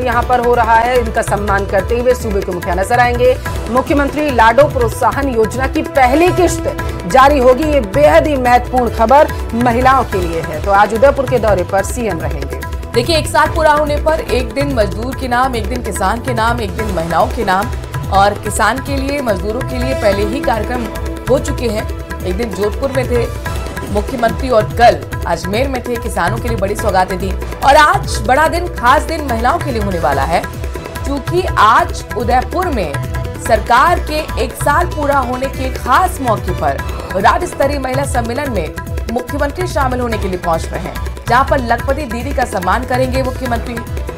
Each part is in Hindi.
यहाँ पर हो रहा है, इनका सम्मान करते हुए सूबे के मुखिया नजर आएंगे। मुख्यमंत्री लाडो प्रोत्साहन योजना की पहली किश्त जारी होगी। ये बेहद ही महत्वपूर्ण खबर महिलाओं के लिए है। तो आज उदयपुर के दौरे पर सीएम रहेंगे। देखिए, एक साल पूरा होने पर एक दिन मजदूर के नाम, एक दिन किसान के नाम, एक दिन महिलाओं के नाम, और किसान के लिए, मजदूरों के लिए पहले ही कार्यक्रम हो चुके हैं। एक दिन जोधपुर में थे मुख्यमंत्री और कल अजमेर में थे, किसानों के लिए बड़ी सौगातें दी। और आज बड़ा दिन, खास दिन महिलाओं के लिए होने वाला है, क्योंकि आज उदयपुर में सरकार के एक साल पूरा होने के खास मौके पर राज्य स्तरीय महिला सम्मेलन में मुख्यमंत्री शामिल होने के लिए पहुंच रहे हैं, जहां पर लखपति दीदी का सम्मान करेंगे मुख्यमंत्री।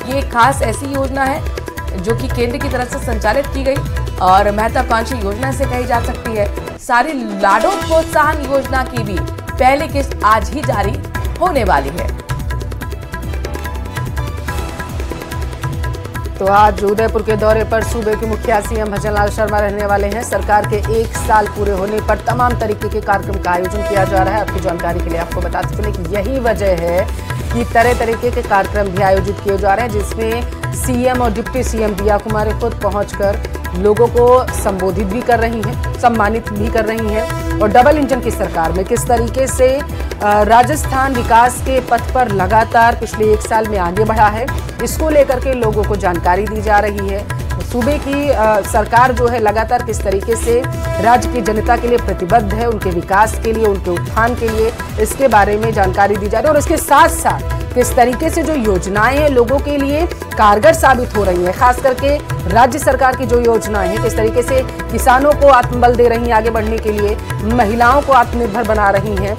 ये खास ऐसी योजना है जो कि केंद्र की तरफ से संचालित की गई और महत्वाकांक्षी योजना से कही जा सकती है। सारी लाडो प्रोत्साहन योजना की भी पहली किस्त आज ही जारी होने वाली है। तो आज उदयपुर के दौरे पर सूबे के मुखिया सीएम भजनलाल शर्मा रहने वाले हैं। सरकार के एक साल पूरे होने पर तमाम तरीके के कार्यक्रम का आयोजन किया जा रहा है। आपकी जानकारी के लिए आपको बताते चले कि यही वजह है कि तरह तरीके के कार्यक्रम भी आयोजित किए जा रहे हैं, जिसमें सीएम और डिप्टी सीएम दिया कुमारी खुद पहुंचकर लोगों को संबोधित भी कर रही हैं, सम्मानित भी कर रही हैं। और डबल इंजन की सरकार में किस तरीके से राजस्थान विकास के पथ पर लगातार पिछले एक साल में आगे बढ़ा है, इसको लेकर के लोगों को जानकारी दी जा रही है। सूबे की सरकार जो है लगातार किस तरीके से राज्य की जनता के लिए प्रतिबद्ध है, उनके विकास के लिए, उनके उत्थान के लिए, इसके बारे में जानकारी दी जा रही है। और इसके साथ साथ किस तरीके से जो योजनाएं हैं लोगों के लिए कारगर साबित हो रही हैं, खास करके राज्य सरकार की जो योजनाएं हैं किस तरीके से किसानों को आत्मबल दे रही हैं आगे बढ़ने के लिए, महिलाओं को आत्मनिर्भर बना रही हैं,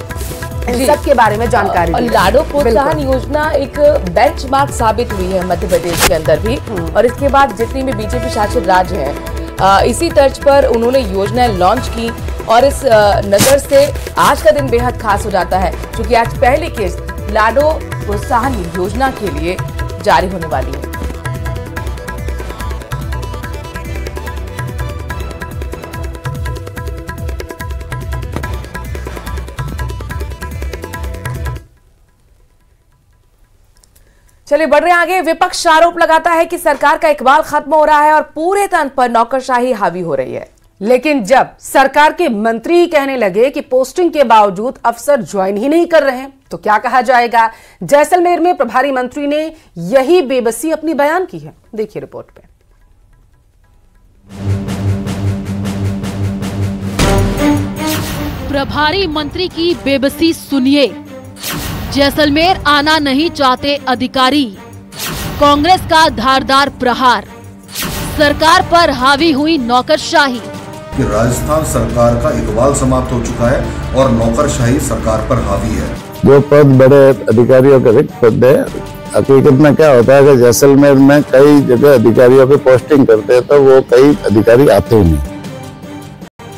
इन सब के बारे में जानकारी दी। लाडो प्रोत्साहन योजना एक बेंचमार्क साबित हुई है मध्य प्रदेश के अंदर भी, और इसके बाद जितनी भी बीजेपी शासित राज्य हैं इसी तर्ज पर उन्होंने योजनाएं लॉन्च की। और इस नजर से आज का दिन बेहद खास हो जाता है, क्योंकि आज पहली किस्त लाडो प्रोत्साहन योजना के लिए जारी होने वाली है। चलिए बढ़ रहे हैं आगे। विपक्ष आरोप लगाता है कि सरकार का इकबाल खत्म हो रहा है और पूरे तंत्र पर नौकरशाही हावी हो रही है। लेकिन जब सरकार के मंत्री ही कहने लगे कि पोस्टिंग के बावजूद अफसर ज्वाइन ही नहीं कर रहे हैं, तो क्या कहा जाएगा। जैसलमेर में प्रभारी मंत्री ने यही बेबसी अपनी बयान की है। देखिए रिपोर्ट पे। प्रभारी मंत्री की बेबसी सुनिए। जैसलमेर आना नहीं चाहते अधिकारी, कांग्रेस का धारदार प्रहार, सरकार पर हावी हुई नौकरशाही। कि राजस्थान सरकार का इकबाल समाप्त हो चुका है और नौकरशाही सरकार पर हावी है। जो पद बड़े अधिकारियों के रिक्त पद है, हकीकत में क्या होता है कि जैसलमेर में कई जगह अधिकारियों की पोस्टिंग करते हैं तो वो कई अधिकारी आते ही नहीं।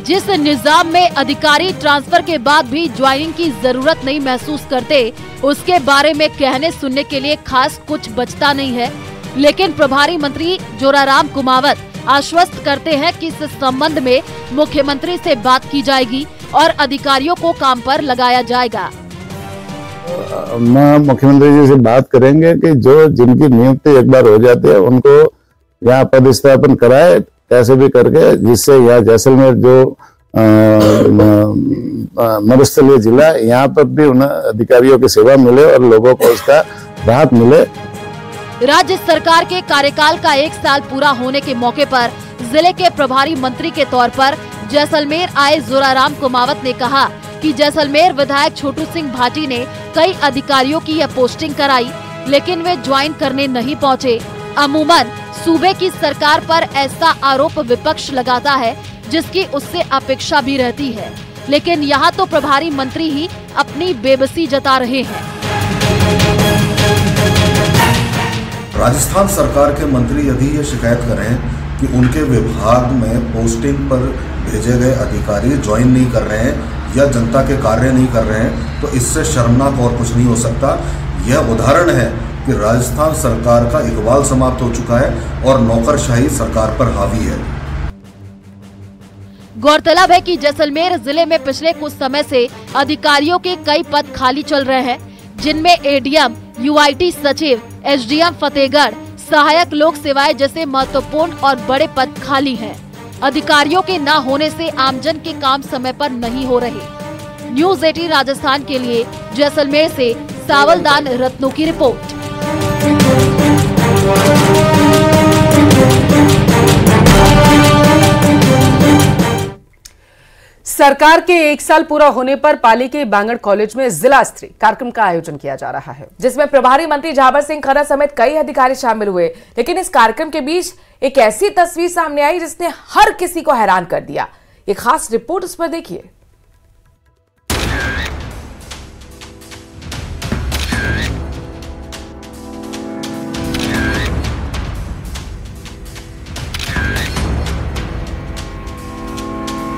जिस निजाम में अधिकारी ट्रांसफर के बाद भी ज्वाइनिंग की जरूरत नहीं महसूस करते, उसके बारे में कहने सुनने के लिए खास कुछ बचता नहीं है। लेकिन प्रभारी मंत्री जोराराम कुमावत आश्वस्त करते हैं कि इस संबंध में मुख्यमंत्री से बात की जाएगी और अधिकारियों को काम पर लगाया जाएगा। मुख्यमंत्री जी से बात करेंगे कि जो जिनकी नियुक्ति एक बार हो जाती है उनको यहाँ पदस्थापन कराए कैसे भी करके, जिससे यह जैसलमेर जो मरुस्थलीय जिला, यहाँ पर भी उन अधिकारियों की सेवा मिले और लोगों को उसका राहत मिले। राज्य सरकार के कार्यकाल का एक साल पूरा होने के मौके पर जिले के प्रभारी मंत्री के तौर पर जैसलमेर आए जोराराम कुमावत ने कहा कि जैसलमेर विधायक छोटू सिंह भाटी ने कई अधिकारियों की यह पोस्टिंग कराई, लेकिन वे ज्वाइन करने नहीं पहुँचे। अमूमन सूबे की सरकार पर ऐसा आरोप विपक्ष लगाता है जिसकी उससे अपेक्षा भी रहती है, लेकिन यहाँ तो प्रभारी मंत्री ही अपनी बेबसी जता रहे हैं। राजस्थान सरकार के मंत्री यदि ये शिकायत करें कि उनके विभाग में पोस्टिंग पर भेजे गए अधिकारी ज्वाइन नहीं कर रहे हैं या जनता के कार्य नहीं कर रहे हैं, तो इससे शर्मनाक और कुछ नहीं हो सकता। यह उदाहरण है कि राजस्थान सरकार का इकबाल समाप्त हो चुका है और नौकरशाही सरकार पर हावी है। गौरतलब है कि जैसलमेर जिले में पिछले कुछ समय से अधिकारियों के कई पद खाली चल रहे हैं, जिनमें एडीएम, यूआईटी सचिव, एसडीएम फतेहगढ़, सहायक लोक सेवाएं जैसे महत्वपूर्ण और बड़े पद खाली हैं। अधिकारियों के न होने से आमजन के काम समय पर नहीं हो रहे। न्यूज़ 18 राजस्थान के लिए जैसलमेर से सावलदान रत्नों की रिपोर्ट। सरकार के 1 साल पूरा होने पर पाली के बांगड़ कॉलेज में जिला स्तरीय कार्यक्रम का आयोजन किया जा रहा है, जिसमें प्रभारी मंत्री झावर सिंह खर्रा समेत कई अधिकारी शामिल हुए। लेकिन इस कार्यक्रम के बीच एक ऐसी तस्वीर सामने आई जिसने हर किसी को हैरान कर दिया। एक खास रिपोर्ट उस पर देखिए।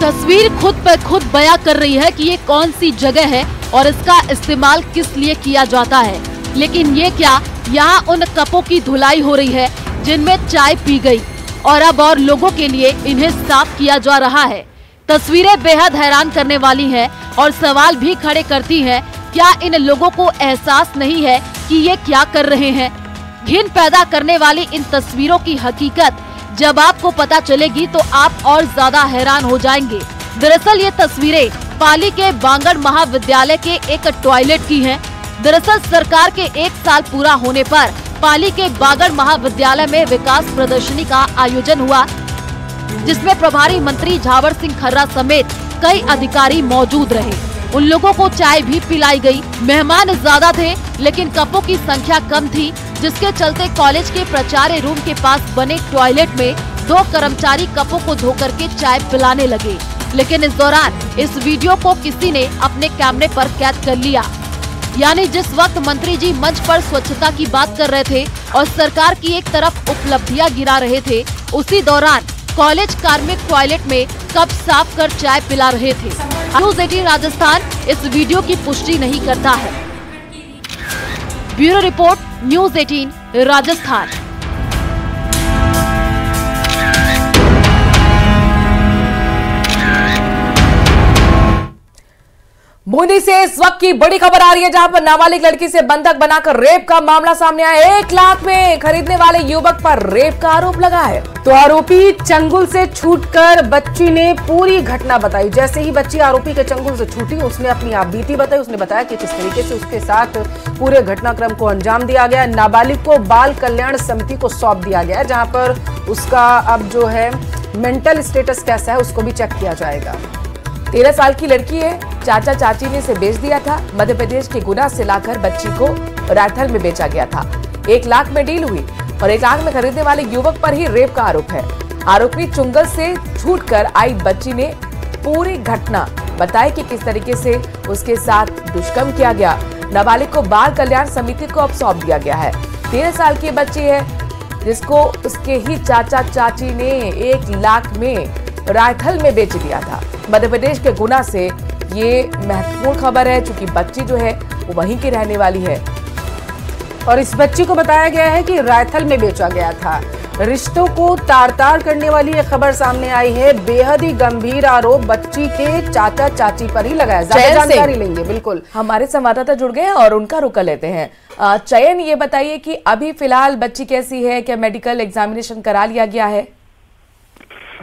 तस्वीर खुद पर खुद बयां कर रही है कि ये कौन सी जगह है और इसका इस्तेमाल किस लिए किया जाता है। लेकिन ये क्या, यहाँ उन कपों की धुलाई हो रही है जिनमें चाय पी गई और अब और लोगों के लिए इन्हें साफ किया जा रहा है। तस्वीरें बेहद हैरान करने वाली हैं और सवाल भी खड़े करती हैं। क्या इन लोगों को एहसास नहीं है कि ये क्या कर रहे हैं? घिन पैदा करने वाली इन तस्वीरों की हकीकत जब आपको पता चलेगी तो आप और ज्यादा हैरान हो जाएंगे। दरअसल ये तस्वीरें पाली के बांगड़ महाविद्यालय के एक टॉयलेट की हैं। दरअसल सरकार के 1 साल पूरा होने पर पाली के बांगड़ महाविद्यालय में विकास प्रदर्शनी का आयोजन हुआ, जिसमें प्रभारी मंत्री झावर सिंह खर्रा समेत कई अधिकारी मौजूद रहे। उन लोगों को चाय भी पिलाई गई। मेहमान ज्यादा थे लेकिन कपों की संख्या कम थी, जिसके चलते कॉलेज के प्राचार्य रूम के पास बने टॉयलेट में 2 कर्मचारी कपों को धोकर के चाय पिलाने लगे। लेकिन इस दौरान इस वीडियो को किसी ने अपने कैमरे पर कैद कर लिया। यानी जिस वक्त मंत्री जी मंच पर स्वच्छता की बात कर रहे थे और सरकार की एक तरफ उपलब्धियां गिरा रहे थे, उसी दौरान कॉलेज कार्मिक टॉयलेट में कप साफ कर चाय पिला रहे थे। न्यूज़ 18 राजस्थान इस वीडियो की पुष्टि नहीं करता है। Bureau report, news 18 Rajasthan. Bundi से इस वक्त की बड़ी खबर आ रही है, जहां पर नाबालिग लड़की से बंधक बनाकर रेप का मामला सामने आया। 1 लाख में खरीदने वाले युवक पर रेप का आरोप लगा है। तो आरोपी चंगुल से छूटकर बच्ची ने पूरी घटना बताई। जैसे ही बच्ची आरोपी के चंगुल से छूटी, उसने अपनी आपबीती बताई। उसने बताया कि किस तरीके से उसके साथ पूरे घटनाक्रम को अंजाम दिया गया। नाबालिग को बाल कल्याण समिति को सौंप दिया गया, जहां पर उसका अब जो है मेंटल स्टेटस कैसा है उसको भी चेक किया जाएगा। 13 साल की लड़की है। चाचा चाची ने इसे बेच दिया था। मध्य प्रदेश के गुना से लाकर बच्ची को रायथल में बेचा गया था। 1 लाख में डील हुई और 1 लाख में खरीदने वाले युवक पर ही रेप का आरोप है। आरोपी चुंगल से छूटकर आई बच्ची ने पूरी घटना बताई कि किस तरीके से उसके साथ दुष्कर्म किया गया। नाबालिग को बाल कल्याण समिति को अब सौंप दिया गया है। 13 साल की बच्ची है जिसको उसके ही चाचा चाची ने 1 लाख में रायथल में बेच दिया था। मध्य प्रदेश के गुना से ये महत्वपूर्ण खबर है, क्योंकि बच्ची जो है वो वहीं की रहने वाली है और इस बच्ची को बताया गया है कि रायथल में बेचा गया था। रिश्तों को तार-तार करने वाली ये खबर सामने आई है। बेहद ही गंभीर आरोप बच्ची के चाचा चाची पर ही लगाया। ज्यादा जानकारी लेंगे, बिल्कुल हमारे संवाददाता जुड़ गए हैं और उनका रुख लेते हैं। चयन, ये बताइए कि अभी फिलहाल बच्ची कैसी है? क्या मेडिकल एग्जामिनेशन करा लिया गया है?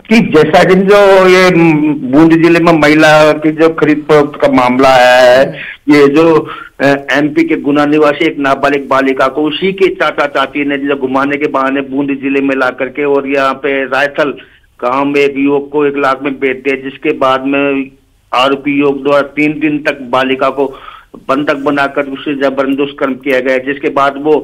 कि जैसा कि जो ये बूंदी जिले में महिला की जो खरीद फरोख्त का मामला आया है, ये जो एमपी के गुना निवासी एक नाबालिग बालिका को उसी के चाचा चाची ने जो घुमाने के बहाने बूंदी जिले में ला करके और यहाँ पे रायथल गांव में एक युवक को 1 लाख में बेच दिया, जिसके बाद में आरोपी युवक द्वारा 3 दिन तक बालिका को बंधक बनाकर उससे जबरन दुष्कर्म किया गया, जिसके बाद वो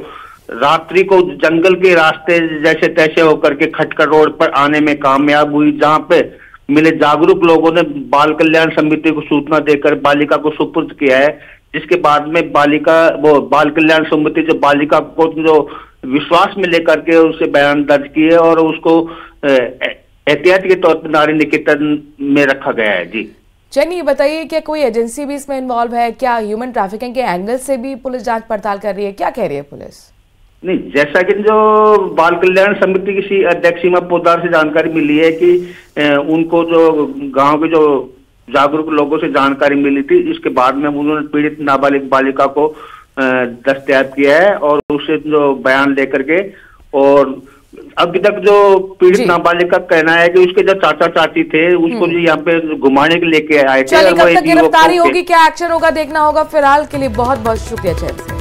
रात्रि को जंगल के रास्ते जैसे तैसे होकर के खटकर रोड पर आने में कामयाब हुई, जहां पे मिले जागरूक लोगों ने बाल कल्याण समिति को सूचना देकर बालिका को सुपुर्द किया है, जिसके बाद में बाल कल्याण समिति जो बालिका को जो विश्वास में लेकर के उसे बयान दर्ज किए और उसको एहतियात के तौर पर नारी निकेतन में रखा गया है। जी चलिए, बताइए क्या कोई एजेंसी भी इसमें इन्वॉल्व है? क्या ह्यूमन ट्रैफिकिंग के एंगल से भी पुलिस जांच पड़ताल कर रही है? क्या कह रही है पुलिस? नहीं, जैसा कि जो बाल कल्याण समिति की अध्यक्ष सीमा पोद्दार से जानकारी मिली है कि उनको जो गांव के जो जागरूक लोगों से जानकारी मिली थी, इसके बाद में उन्होंने पीड़ित नाबालिग बालिका को दस्तयाब किया है और उसे जो बयान लेकर के और अभी तक जो पीड़ित नाबालिग का कहना है कि उसके जो चाचा चाची थे उसको जो यहाँ पे घुमाने के लेके आए थे। चलिए, कब तक गिरफ्तारी होगी, क्या एक्शन होगा देखना होगा। फिलहाल के लिए बहुत बहुत शुक्रिया चैन से।